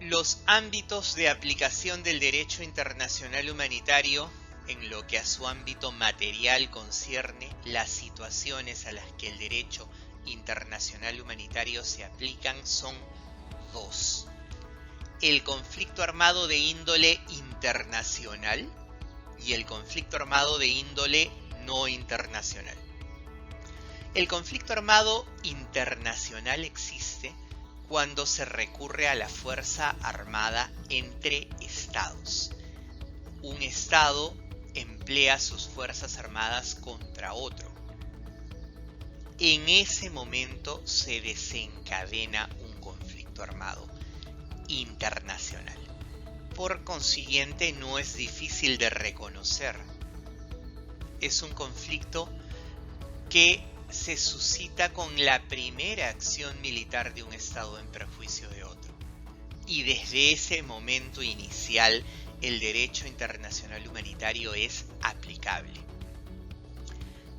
Los ámbitos de aplicación del derecho internacional humanitario en lo que a su ámbito material concierne, las situaciones a las que el derecho internacional humanitario se aplican son dos. El conflicto armado de índole internacional y el conflicto armado de índole no internacional. El conflicto armado internacional existe cuando se recurre a la fuerza armada entre estados. Un estado emplea sus fuerzas armadas contra otro. En ese momento se desencadena un conflicto armado internacional. Por consiguiente, no es difícil de reconocer. Es un conflicto que se suscita con la primera acción militar de un estado en perjuicio de otro. Y desde ese momento inicial, el derecho internacional humanitario es aplicable.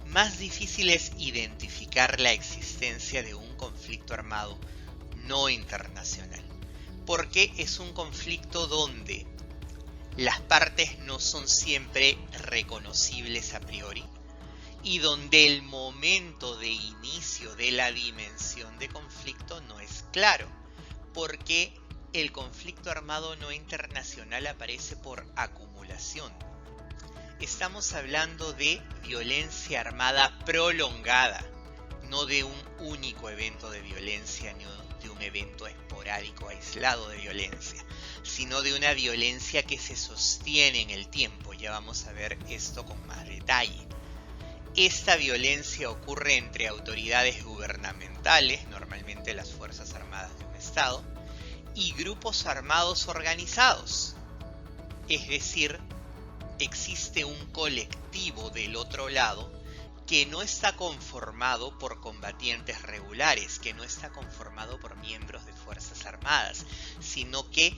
Más difícil es identificar la existencia de un conflicto armado no internacional, porque es un conflicto donde las partes no son siempre reconocibles a priori y donde el momento de inicio de la dimensión de conflicto no es claro, porque el conflicto armado no internacional aparece por acumulación. Estamos hablando de violencia armada prolongada, no de un único evento de violencia, ni de un evento esporádico aislado de violencia, sino de una violencia que se sostiene en el tiempo. Ya vamos a ver esto con más detalle. Esta violencia ocurre entre autoridades gubernamentales, normalmente las Fuerzas Armadas de un Estado, y grupos armados organizados. Es decir, existe un colectivo del otro lado que no está conformado por combatientes regulares, que no está conformado por miembros de Fuerzas Armadas, sino que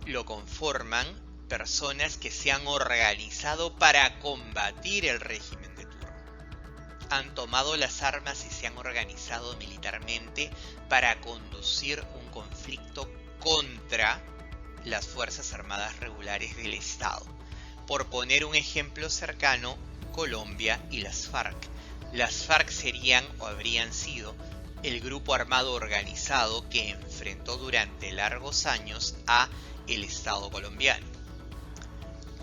lo conforman personas que se han organizado para combatir el régimen de turno. Han tomado las armas y se han organizado militarmente para conducir un conflicto contra las Fuerzas Armadas regulares del Estado. Por poner un ejemplo cercano, Colombia y las FARC. Las FARC serían o habrían sido el grupo armado organizado que enfrentó durante largos años a el Estado colombiano.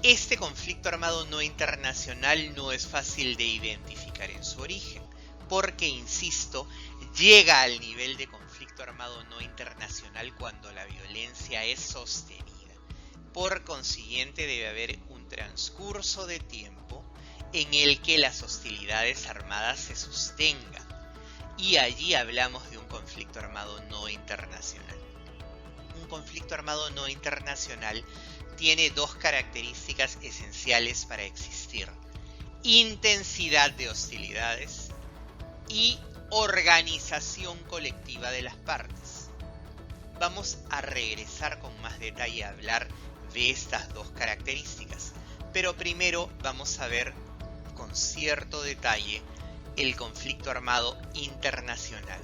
Este conflicto armado no internacional no es fácil de identificar en su origen, porque, insisto, llega al nivel de conflicto armado no internacional cuando la violencia es sostenida. Por consiguiente, debe haber un transcurso de tiempo en el que las hostilidades armadas se sostengan, y allí hablamos de un conflicto armado no internacional. Un conflicto armado no internacional tiene dos características esenciales para existir: intensidad de hostilidades y organización colectiva de las partes. Vamos a regresar con más detalle a hablar de estas dos características, pero primero vamos a ver con cierto detalle el conflicto armado internacional.